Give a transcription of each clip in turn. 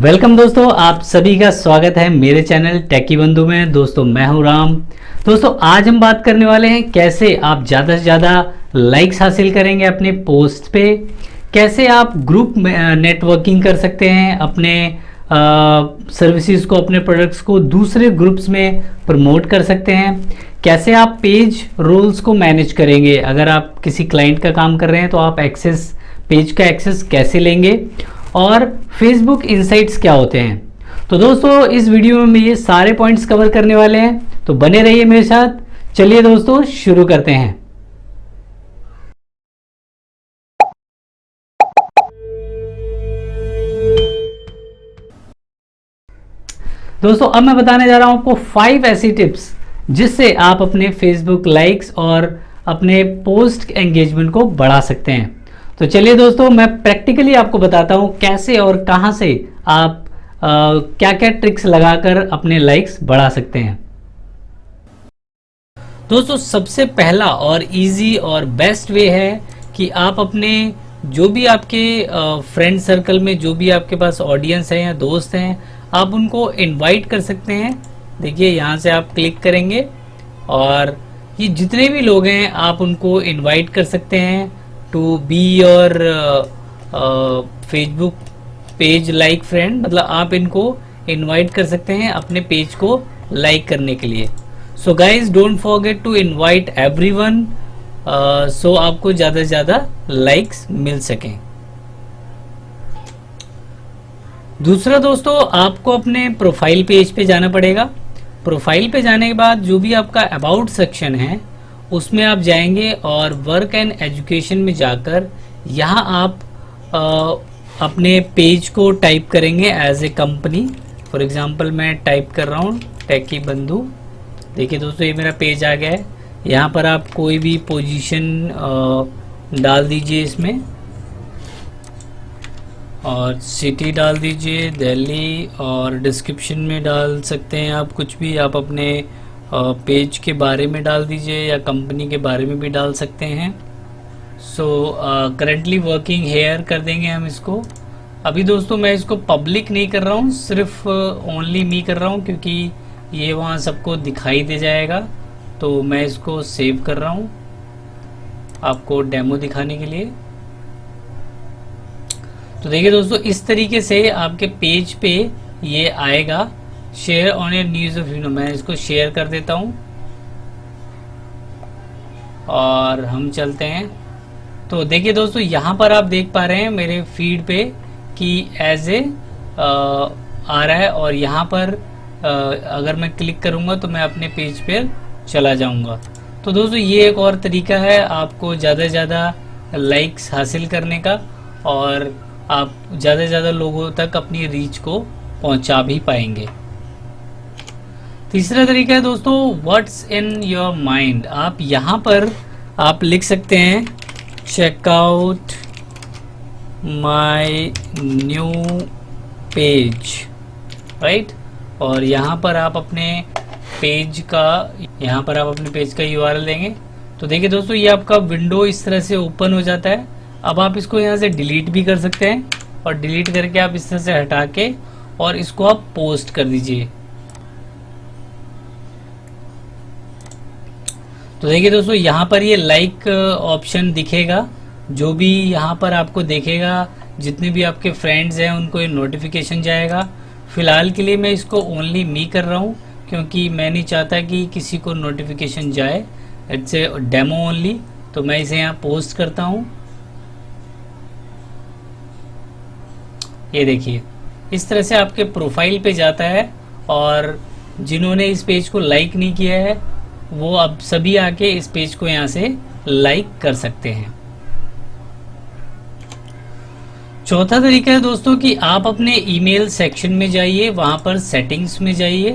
Welcome दोस्तों, आप सभी का स्वागत है मेरे चैनल टेकी बंधु में। दोस्तों मैं हूं राम। दोस्तों आज हम बात करने वाले हैं कैसे आप ज़्यादा से ज़्यादा लाइक्स हासिल करेंगे अपने पोस्ट पे, कैसे आप ग्रुप नेटवर्किंग कर सकते हैं, अपने सर्विसेज को, अपने प्रोडक्ट्स को दूसरे ग्रुप्स में प्रमोट कर सकते हैं, कैसे आप पेज रोल्स को मैनेज करेंगे। अगर आप किसी क्लाइंट का काम कर रहे हैं तो आप पेज का एक्सेस कैसे लेंगे, और फेसबुक इनसाइट्स क्या होते हैं। तो दोस्तों इस वीडियो में ये सारे पॉइंट्स कवर करने वाले हैं, तो बने रहिए मेरे साथ। चलिए दोस्तों शुरू करते हैं। दोस्तों अब मैं बताने जा रहा हूं आपको 5 ऐसी टिप्स जिससे आप अपने फेसबुक लाइक्स और अपने पोस्ट एंगेजमेंट को बढ़ा सकते हैं। तो चलिए दोस्तों मैं प्रैक्टिकली आपको बताता हूं कैसे और कहां से आप क्या क्या ट्रिक्स लगाकर अपने लाइक्स बढ़ा सकते हैं। दोस्तों सबसे पहला और इजी और बेस्ट वे है कि आप अपने जो भी आपके फ्रेंड सर्कल में जो भी आपके पास ऑडियंस है या दोस्त हैं, आप उनको इनवाइट कर सकते हैं। देखिए यहाँ से आप क्लिक करेंगे और ये जितने भी लोग हैं आप उनको इनवाइट कर सकते हैं to be your Facebook page like friend. मतलब आप इनको इनवाइट कर सकते हैं अपने पेज को लाइक करने के लिए। So guys don't forget to invite everyone, so आपको ज़्यादा से ज़्यादा लाइक्स मिल सकें। दूसरा दोस्तों, आपको अपने प्रोफाइल पेज पे जाना पड़ेगा। प्रोफाइल पे जाने के बाद जो भी आपका अबाउट सेक्शन है उसमें आप जाएंगे और वर्क एंड एजुकेशन में जाकर यहाँ आप अपने पेज को टाइप करेंगे as a company. For example मैं टाइप कर रहा हूँ टेकी बंधु। देखिए दोस्तों ये मेरा पेज आ गया है। यहाँ पर आप कोई भी पोजीशन डाल दीजिए इसमें, और सिटी डाल दीजिए दिल्ली, और डिस्क्रिप्शन में डाल सकते हैं आप कुछ भी। आप अपने पेज के बारे में डाल दीजिए या कंपनी के बारे में भी डाल सकते हैं। सो करंटली वर्किंग हेयर कर देंगे हम इसको। अभी दोस्तों मैं इसको पब्लिक नहीं कर रहा हूँ, सिर्फ ओनली मी कर रहा हूँ क्योंकि ये वहाँ सबको दिखाई दे जाएगा। तो मैं इसको सेव कर रहा हूँ आपको डेमो दिखाने के लिए। तो देखिए दोस्तों इस तरीके से आपके पेज पे ये आएगा। Share on A news of मैं इसको शेयर कर देता हूँ और हम चलते हैं। तो देखिए दोस्तों यहाँ पर आप देख पा रहे हैं मेरे फीड पे कि एज ए आ रहा है, और यहाँ पर अगर मैं क्लिक करूँगा तो मैं अपने पेज पर चला जाऊँगा। तो दोस्तों ये एक और तरीका है आपको ज़्यादा से ज़्यादा लाइक्स हासिल करने का, और आप ज़्यादा से ज़्यादा लोगों तक अपनी रीच को पहुंचा भी पाएंगे। तीसरा तरीका है दोस्तों व्हाट्स इन योर माइंड। आप यहाँ पर आप लिख सकते हैं check out my new page, right. और यहाँ पर आप अपने पेज का URL देंगे। तो देखिए दोस्तों ये आपका विंडो इस तरह से ओपन हो जाता है। अब आप इसको यहाँ से डिलीट भी कर सकते हैं, और डिलीट करके आप इस तरह से हटा के और इसको आप पोस्ट कर दीजिए। तो देखिए दोस्तों यहाँ पर ये लाइक ऑप्शन दिखेगा। जो भी यहाँ पर आपको देखेगा, जितने भी आपके फ्रेंड्स हैं उनको ये नोटिफिकेशन जाएगा। फिलहाल के लिए मैं इसको ओनली मी कर रहा हूँ क्योंकि मैं नहीं चाहता कि किसी को नोटिफिकेशन जाए। It's a demo only. तो मैं इसे यहाँ पोस्ट करता हूँ। ये देखिए इस तरह से आपके प्रोफाइल पे जाता है, और जिन्होंने इस पेज को लाइक नहीं किया है वो अब सभी आके इस पेज को यहाँ से लाइक कर सकते हैं। चौथा तरीका है दोस्तों कि आप अपने ईमेल सेक्शन में जाइए, वहां पर सेटिंग्स में जाइए।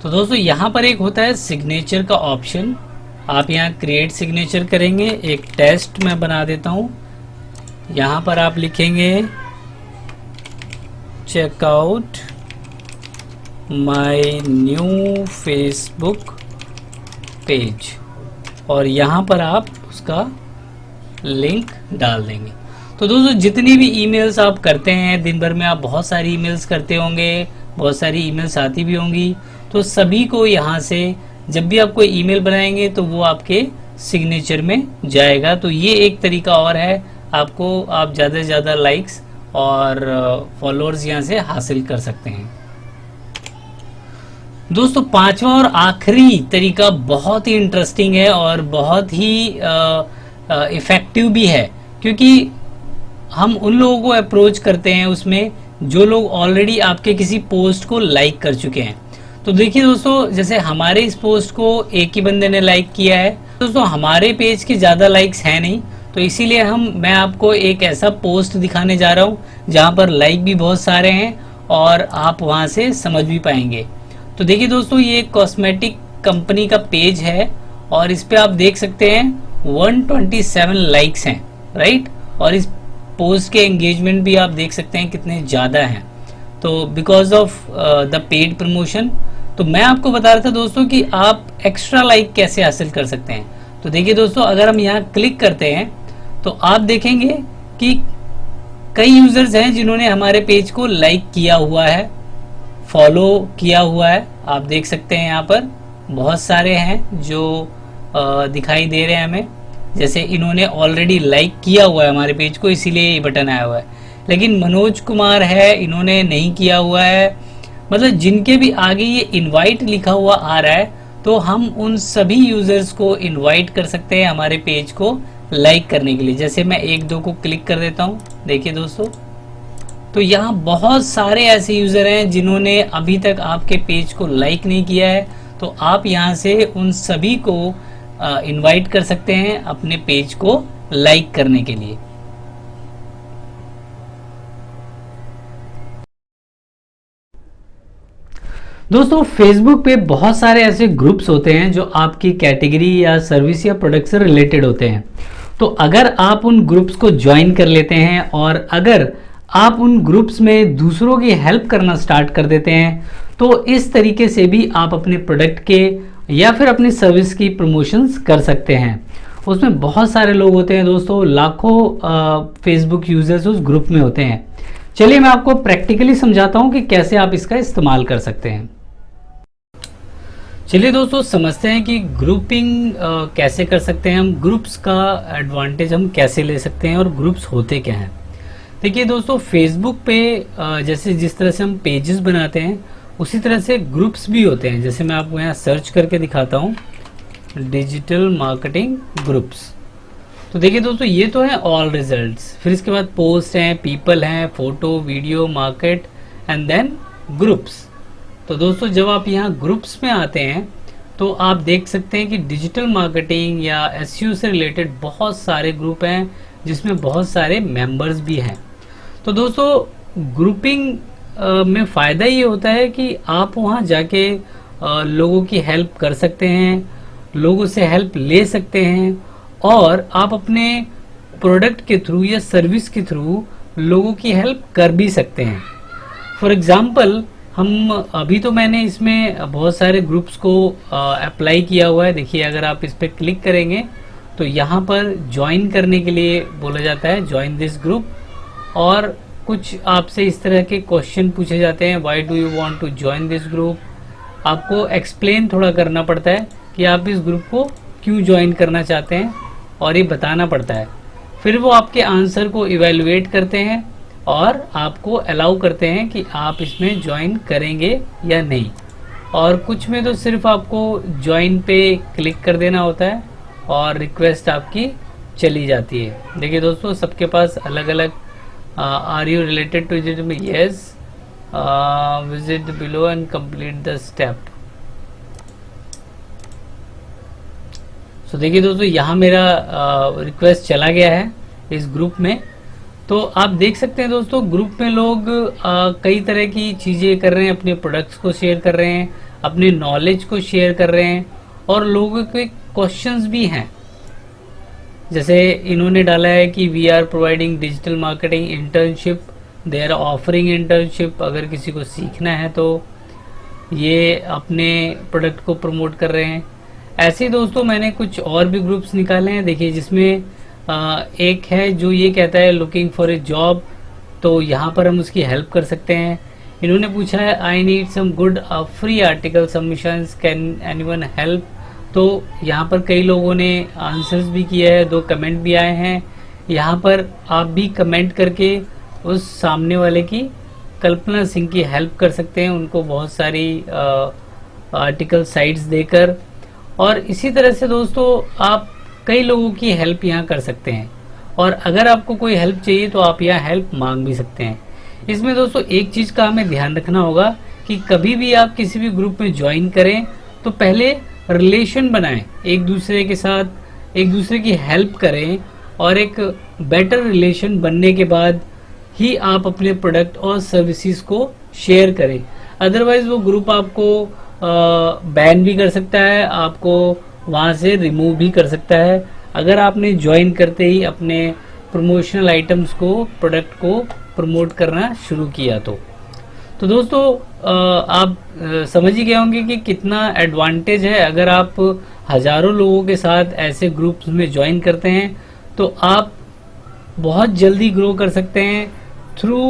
तो दोस्तों यहाँ पर एक होता है सिग्नेचर का ऑप्शन। आप यहाँ क्रिएट सिग्नेचर करेंगे। एक टेस्ट मैं बना देता हूँ। यहाँ पर आप लिखेंगे check out my new Facebook page, और यहाँ पर आप उसका लिंक डाल देंगे। तो दोस्तों जितनी भी ईमेल्स आप करते हैं, दिन भर में आप बहुत सारी ईमेल्स करते होंगे, बहुत सारी ईमेल्स आती भी होंगी, तो सभी को यहाँ से जब भी आप कोई ईमेल बनाएंगे तो वो आपके सिग्नेचर में जाएगा। तो ये एक तरीका और है, आपको आप ज़्यादा से ज़्यादा लाइक्स और फॉलोअर्स यहाँ से हासिल कर सकते हैं। दोस्तों पांचवा और आखिरी तरीका बहुत ही इंटरेस्टिंग है और बहुत ही इफेक्टिव भी है, क्योंकि हम उन लोगों को अप्रोच करते हैं उसमें जो लोग ऑलरेडी आपके किसी पोस्ट को लाइक कर चुके हैं। तो देखिए दोस्तों, जैसे हमारे इस पोस्ट को एक ही बंदे ने लाइक किया है, दोस्तों हमारे पेज के ज़्यादा लाइक्स हैं नहीं, तो इसीलिए मैं आपको एक ऐसा पोस्ट दिखाने जा रहा हूँ जहाँ पर लाइक भी बहुत सारे हैं और आप वहाँ से समझ भी पाएंगे। तो देखिए दोस्तों, ये कॉस्मेटिक कंपनी का पेज है और इस पे आप देख सकते हैं 127 लाइक्स हैं, राइट। और इस पोस्ट के एंगेजमेंट भी आप देख सकते हैं कितने ज़्यादा हैं, तो because of the paid promotion. तो मैं आपको बता रहा था दोस्तों कि आप एक्स्ट्रा लाइक कैसे हासिल कर सकते हैं। तो देखिए दोस्तों, अगर हम यहाँ क्लिक करते हैं तो आप देखेंगे कि कई यूजर्स हैं जिन्होंने हमारे पेज को लाइक किया हुआ है, फॉलो किया हुआ है। आप देख सकते हैं यहाँ पर बहुत सारे हैं जो दिखाई दे रहे हैं हमें, जैसे इन्होंने ऑलरेडी लाइक किया हुआ है हमारे पेज को, इसीलिए ये बटन आया हुआ है। लेकिन मनोज कुमार है, इन्होंने नहीं किया हुआ है। मतलब जिनके भी आगे ये इनवाइट लिखा हुआ आ रहा है, तो हम उन सभी यूजर्स को इनवाइट कर सकते हैं हमारे पेज को लाइक करने के लिए। जैसे मैं एक दो को क्लिक कर देता हूँ, देखिए दोस्तों, तो यहाँ बहुत सारे ऐसे यूजर हैं जिन्होंने अभी तक आपके पेज को लाइक नहीं किया है। तो आप यहाँ से उन सभी को इनवाइट कर सकते हैं अपने पेज को लाइक करने के लिए। दोस्तों फेसबुक पे बहुत सारे ऐसे ग्रुप्स होते हैं जो आपकी कैटेगरी या सर्विस या प्रोडक्ट से रिलेटेड होते हैं। तो अगर आप उन ग्रुप्स को ज्वाइन कर लेते हैं और अगर आप उन ग्रुप्स में दूसरों की हेल्प करना स्टार्ट कर देते हैं, तो इस तरीके से भी आप अपने प्रोडक्ट के या फिर अपनी सर्विस की प्रमोशंस कर सकते हैं। उसमें बहुत सारे लोग होते हैं दोस्तों, लाखों फेसबुक यूजर्स उस ग्रुप में होते हैं। चलिए मैं आपको प्रैक्टिकली समझाता हूं कि कैसे आप इसका इस्तेमाल कर सकते हैं। चलिए दोस्तों समझते हैं कि ग्रुपिंग कैसे कर सकते हैं हम, ग्रुप्स का एडवांटेज हम कैसे ले सकते हैं और ग्रुप्स होते क्या हैं। देखिए दोस्तों, फेसबुक पे जैसे जिस तरह से हम पेजेस बनाते हैं उसी तरह से ग्रुप्स भी होते हैं। जैसे मैं आपको यहाँ सर्च करके दिखाता हूँ, डिजिटल मार्केटिंग ग्रुप्स। तो देखिए दोस्तों, ये तो है ऑल रिजल्ट्स, फिर इसके बाद पोस्ट हैं, पीपल हैं, photo, video, market and then groups. तो दोस्तों जब आप यहाँ ग्रुप्स में आते हैं तो आप देख सकते हैं कि डिजिटल मार्केटिंग या एसईओ से रिलेटेड बहुत सारे ग्रुप हैं जिसमें बहुत सारे मेंबर्स भी हैं। तो दोस्तों ग्रुपिंग में फ़ायदा ये होता है कि आप वहाँ जाके लोगों की हेल्प कर सकते हैं, लोगों से हेल्प ले सकते हैं और आप अपने प्रोडक्ट के थ्रू या सर्विस के थ्रू लोगों की हेल्प कर भी सकते हैं। फॉर एग्जांपल अभी तो मैंने इसमें बहुत सारे ग्रुप्स को अप्लाई किया हुआ है। देखिए अगर आप इस पर क्लिक करेंगे तो यहाँ पर ज्वाइन करने के लिए बोला जाता है ज्वाइन दिस ग्रुप, और कुछ आपसे इस तरह के क्वेश्चन पूछे जाते हैं, why do you want to join this group. आपको एक्सप्लेन थोड़ा करना पड़ता है कि आप इस ग्रुप को क्यों ज्वाइन करना चाहते हैं और ये बताना पड़ता है। फिर वो आपके आंसर को इवेलुएट करते हैं और आपको अलाउ करते हैं कि आप इसमें ज्वाइन करेंगे या नहीं। और कुछ में तो सिर्फ आपको ज्वाइन पे क्लिक कर देना होता है और रिक्वेस्ट आपकी चली जाती है। देखिए दोस्तों सबके पास अलग अलग are you related to it में yes, visit below and complete the step. तो देखिए दोस्तों यहाँ मेरा रिक्वेस्ट चला गया है इस ग्रुप में। तो आप देख सकते हैं दोस्तों ग्रुप में लोग कई तरह की चीज़ें कर रहे हैं, अपने प्रोडक्ट्स को शेयर कर रहे हैं, अपने नॉलेज को शेयर कर रहे हैं और लोगों के क्वेश्चंस भी हैं। जैसे इन्होंने डाला है कि we are providing digital marketing internship, they are offering internship. अगर किसी को सीखना है तो ये अपने प्रोडक्ट को प्रमोट कर रहे हैं। ऐसे दोस्तों मैंने कुछ और भी ग्रुप्स निकाले हैं देखिए, जिसमें एक है जो ये कहता है लुकिंग फॉर ए जॉब, तो यहाँ पर हम उसकी हेल्प कर सकते हैं। इन्होंने पूछा है I need some good free article submissions, can anyone help. तो यहाँ पर कई लोगों ने आंसर्स भी किया है, 2 कमेंट भी आए हैं। यहाँ पर आप भी कमेंट करके उस सामने वाले की, कल्पना सिंह की हेल्प कर सकते हैं, उनको बहुत सारी आर्टिकल साइट्स देकर। और इसी तरह से दोस्तों आप कई लोगों की हेल्प यहाँ कर सकते हैं, और अगर आपको कोई हेल्प चाहिए तो आप यहाँ हेल्प मांग भी सकते हैं। इसमें दोस्तों एक चीज़ का हमें ध्यान रखना होगा कि कभी भी आप किसी भी ग्रुप में ज्वाइन करें तो पहले रिलेशन बनाएं एक दूसरे के साथ, एक दूसरे की हेल्प करें, और एक बेटर रिलेशन बनने के बाद ही आप अपने प्रोडक्ट और सर्विसेज को शेयर करें। अदरवाइज वो ग्रुप आपको बैन भी कर सकता है, आपको वहाँ से रिमूव भी कर सकता है, अगर आपने ज्वाइन करते ही अपने प्रमोशनल आइटम्स को, प्रोडक्ट को प्रमोट करना शुरू किया। तो दोस्तों आप समझ ही गए होंगे कि कितना एडवांटेज है अगर आप हज़ारों लोगों के साथ ऐसे ग्रुप्स में ज्वाइन करते हैं, तो आप बहुत जल्दी ग्रो कर सकते हैं थ्रू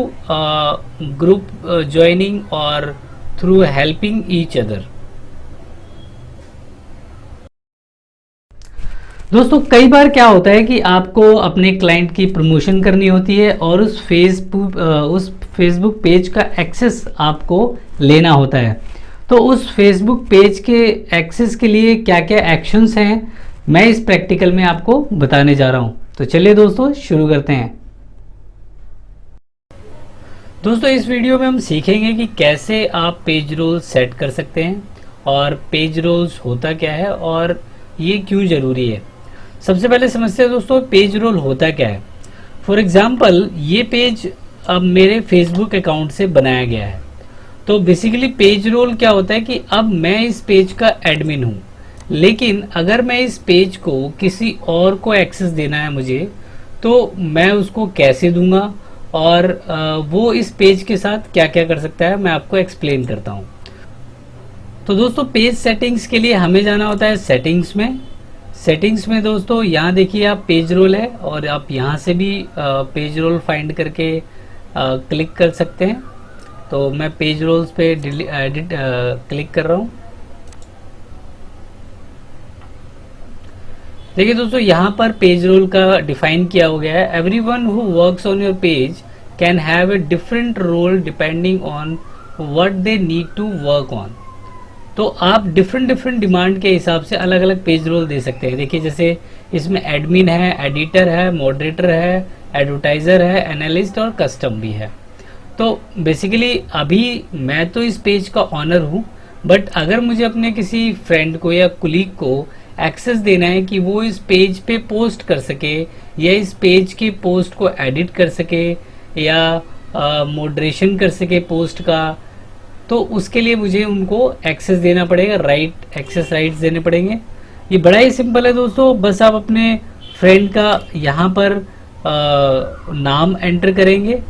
ग्रुप ज्वाइनिंग और थ्रू हेल्पिंग ईच अदर। दोस्तों कई बार क्या होता है कि आपको अपने क्लाइंट की प्रमोशन करनी होती है और उस फेसबुक पेज का एक्सेस आपको लेना होता है। तो उस फेसबुक पेज के एक्सेस के लिए क्या क्या एक्शंस हैं, मैं इस प्रैक्टिकल में आपको बताने जा रहा हूं। तो चलिए दोस्तों शुरू करते हैं। दोस्तों इस वीडियो में हम सीखेंगे कि कैसे आप पेज रोल्स सेट कर सकते हैं, और पेज रोल्स होता क्या है और ये क्यों ज़रूरी है। सबसे पहले समझते हैं दोस्तों पेज रोल होता क्या है। फॉर एग्जाम्पल ये पेज अब मेरे फेसबुक अकाउंट से बनाया गया है। तो बेसिकली पेज रोल क्या होता है कि अब मैं इस पेज का एडमिन हूँ, लेकिन अगर मैं इस पेज को किसी और को एक्सेस देना है मुझे, तो मैं उसको कैसे दूंगा और वो इस पेज के साथ क्या क्या कर सकता है, मैं आपको एक्सप्लेन करता हूँ। तो दोस्तों पेज सेटिंग्स के लिए हमें जाना होता है सेटिंग्स में। सेटिंग्स में दोस्तों यहाँ देखिए आप पेज रोल है, और आप यहाँ से भी पेज रोल फाइंड करके क्लिक कर सकते हैं। तो मैं पेज रोल्स पे एडिट क्लिक कर रहा हूँ। देखिए दोस्तों यहाँ पर पेज रोल का डिफाइन किया हो गया है। Everyone who works on your page can have a different role depending on what they need to work on. तो आप डिफरेंट डिमांड के हिसाब से अलग अलग पेज रोल दे सकते हैं। देखिए जैसे इसमें एडमिन है, एडिटर है, मॉडरेटर है, एडवर्टाइजर है, एनालिस्ट और कस्टम भी है। तो बेसिकली अभी मैं तो इस पेज का ऑनर हूँ, बट अगर मुझे अपने किसी फ्रेंड को या कुलीग को एक्सेस देना है कि वो इस पेज पे पोस्ट कर सके, या इस पेज की पोस्ट को एडिट कर सके, या मॉडरेशन कर सके पोस्ट का, तो उसके लिए मुझे उनको एक्सेस देना पड़ेगा, एक्सेस राइट्स देने पड़ेंगे। ये बड़ा ही सिंपल है दोस्तों, बस आप अपने फ्रेंड का यहाँ पर नाम एंटर करेंगे।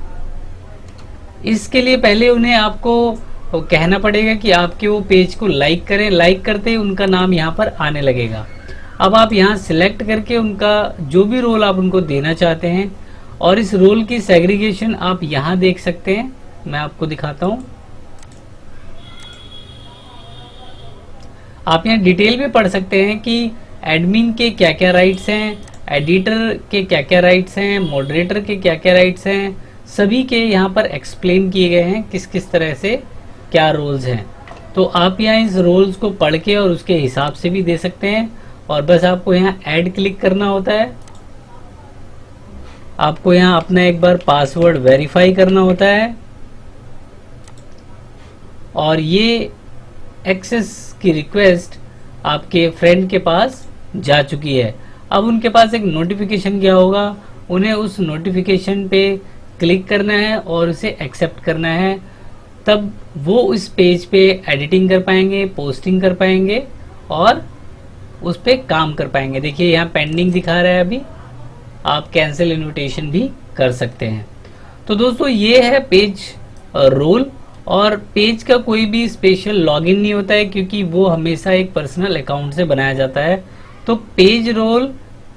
इसके लिए पहले उन्हें आपको कहना पड़ेगा कि आपके वो पेज को लाइक करें। लाइक करते ही उनका नाम यहाँ पर आने लगेगा। अब आप यहाँ सिलेक्ट करके उनका जो भी रोल आप उनको देना चाहते हैं, और इस रोल की सेग्रीगेशन आप यहाँ देख सकते हैं। मैं आपको दिखाता हूँ। आप यहाँ डिटेल में पढ़ सकते हैं कि एडमिन के क्या क्या राइट्स हैं, एडिटर के क्या क्या राइट्स हैं, मॉडरेटर के क्या क्या राइट्स हैं, सभी के यहाँ पर एक्सप्लेन किए गए हैं किस किस तरह से क्या रोल्स हैं। तो आप यहाँ इस रोल्स को पढ़ के और उसके हिसाब से भी दे सकते हैं, और बस आपको यहाँ ऐड क्लिक करना होता है। आपको यहाँ अपना एक बार पासवर्ड वेरीफाई करना होता है, और ये एक्सेस की रिक्वेस्ट आपके फ्रेंड के पास जा चुकी है। अब उनके पास एक नोटिफिकेशन गया होगा, उन्हें उस नोटिफिकेशन पे क्लिक करना है और उसे एक्सेप्ट करना है, तब वो उस पेज पे एडिटिंग कर पाएंगे, पोस्टिंग कर पाएंगे और उस पे काम कर पाएंगे। देखिए यहाँ पेंडिंग दिखा रहा है, अभी आप कैंसिल इनविटेशन भी कर सकते हैं। तो दोस्तों ये है पेज रोल, और पेज का कोई भी स्पेशल लॉगिन नहीं होता है, क्योंकि वो हमेशा एक पर्सनल अकाउंट से बनाया जाता है। तो पेज रोल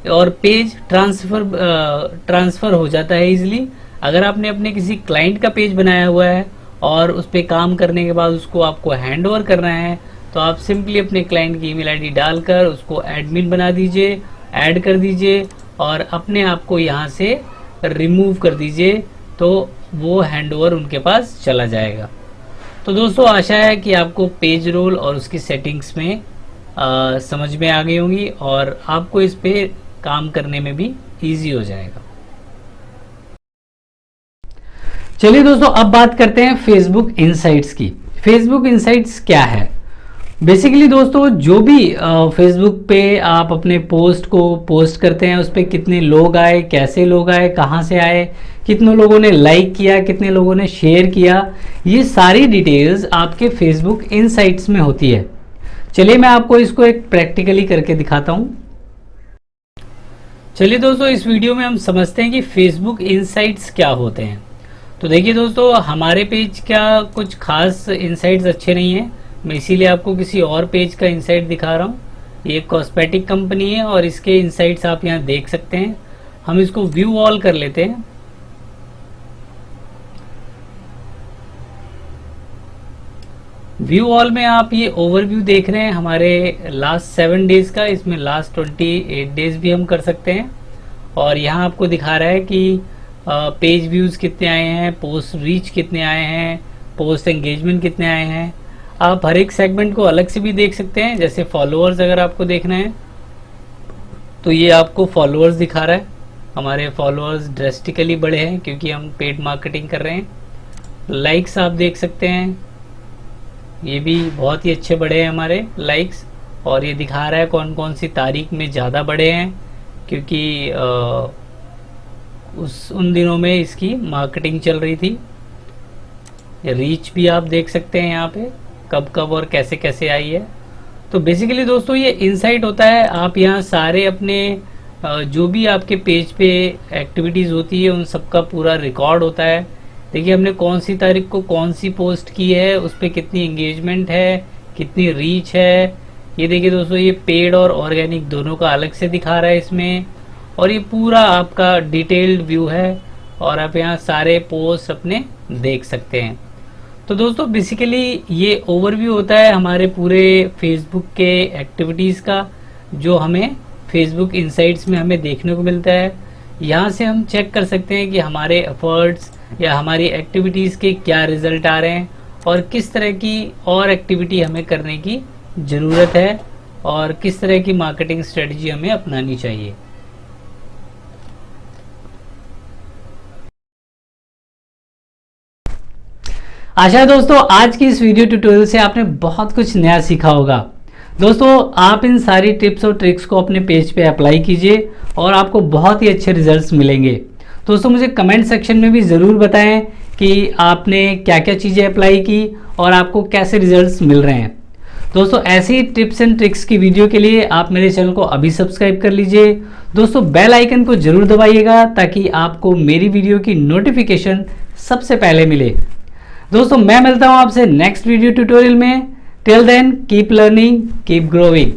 और पेज ट्रांसफ़र हो जाता है इजीली। अगर आपने अपने किसी क्लाइंट का पेज बनाया हुआ है और उस पर काम करने के बाद उसको आपको हैंड ओवर करना है, तो आप सिंपली अपने क्लाइंट की ईमेल आईडी डालकर उसको एडमिन बना दीजिए, ऐड कर दीजिए और अपने आप को यहाँ से रिमूव कर दीजिए, तो वो हैंड ओवर उनके पास चला जाएगा। तो दोस्तों आशा है कि आपको पेज रोल और उसकी सेटिंग्स में समझ में आ गई होंगी और आपको इस पे काम करने में भी इजी हो जाएगा। चलिए दोस्तों, अब बात करते हैं फेसबुक इनसाइट्स की। फेसबुक इनसाइट्स क्या है? बेसिकली दोस्तों, जो भी फेसबुक पे आप अपने पोस्ट को पोस्ट करते हैं, उस पर कितने लोग आए, कैसे लोग आए, कहाँ से आए, कितने लोगों ने लाइक किया, कितने लोगों ने शेयर किया, ये सारी डिटेल्स आपके फेसबुक इनसाइट्स में होती है। चलिए मैं आपको इसको एक प्रैक्टिकली करके दिखाता हूँ। चलिए दोस्तों, इस वीडियो में हम समझते हैं कि फेसबुक इनसाइट्स क्या होते हैं। तो देखिए दोस्तों, हमारे पेज का कुछ खास इनसाइट्स अच्छे नहीं हैं, मैं इसीलिए आपको किसी और पेज का इनसाइट दिखा रहा हूँ। ये एक कॉस्मेटिक कंपनी है और इसके इनसाइट्स आप यहाँ देख सकते हैं। हम इसको व्यू ऑल कर लेते हैं। व्यू ऑल में आप ये ओवरव्यू देख रहे हैं हमारे लास्ट 7 डेज का। इसमें लास्ट 28 डेज भी हम कर सकते हैं और यहाँ आपको दिखा रहा है कि पेज व्यूज़ कितने आए हैं, पोस्ट रीच कितने आए हैं, पोस्ट एंगेजमेंट कितने आए हैं। आप हर एक सेगमेंट को अलग से भी देख सकते हैं। जैसे फॉलोअर्स अगर आपको देखना है तो ये आपको फॉलोअर्स दिखा रहा है। हमारे फॉलोअर्स ड्रेस्टिकली बढ़े हैं क्योंकि हम पेड मार्केटिंग कर रहे हैं। लाइक्स आप देख सकते हैं, ये भी बहुत ही अच्छे बढ़े हैं हमारे लाइक्स, और ये दिखा रहा है कौन कौन सी तारीख में ज़्यादा बढ़े हैं, क्योंकि उन दिनों में इसकी मार्केटिंग चल रही थी। रीच भी आप देख सकते हैं यहाँ पे कब कब और कैसे कैसे आई है। तो बेसिकली दोस्तों ये इनसाइट होता है। आप यहाँ सारे अपने जो भी आपके पेज पे एक्टिविटीज़ होती है उन सब का पूरा रिकॉर्ड होता है। देखिए हमने कौन सी तारीख को कौन सी पोस्ट की है, उस पर कितनी एंगेजमेंट है, कितनी रीच है। ये देखिए दोस्तों, ये पेड और ऑर्गेनिक दोनों का अलग से दिखा रहा है इसमें, और ये पूरा आपका डिटेल्ड व्यू है और आप यहाँ सारे पोस्ट अपने देख सकते हैं। तो दोस्तों बेसिकली ये ओवरव्यू होता है हमारे पूरे फेसबुक के एक्टिविटीज़ का, जो हमें फेसबुक इनसाइट्स में हमें देखने को मिलता है। यहाँ से हम चेक कर सकते हैं कि हमारे एफर्ट्स या हमारी एक्टिविटीज़ के क्या रिजल्ट आ रहे हैं और किस तरह की और एक्टिविटी हमें करने की ज़रूरत है और किस तरह की मार्केटिंग स्ट्रेटजी हमें अपनानी चाहिए। आशा है दोस्तों आज की इस वीडियो ट्यूटोरियल से आपने बहुत कुछ नया सीखा होगा। दोस्तों आप इन सारी टिप्स और ट्रिक्स को अपने पेज पे अप्लाई कीजिए और आपको बहुत ही अच्छे रिजल्ट्स मिलेंगे। दोस्तों मुझे कमेंट सेक्शन में भी ज़रूर बताएं कि आपने क्या क्या चीज़ें अप्लाई की और आपको कैसे रिजल्ट्स मिल रहे हैं। दोस्तों ऐसी टिप्स एंड ट्रिक्स की वीडियो के लिए आप मेरे चैनल को अभी सब्सक्राइब कर लीजिए। दोस्तों बेल आइकन को ज़रूर दबाइएगा ताकि आपको मेरी वीडियो की नोटिफिकेशन सबसे पहले मिले। दोस्तों मैं मिलता हूं आपसे नेक्स्ट वीडियो ट्यूटोरियल में। Till then keep learning, keep growing.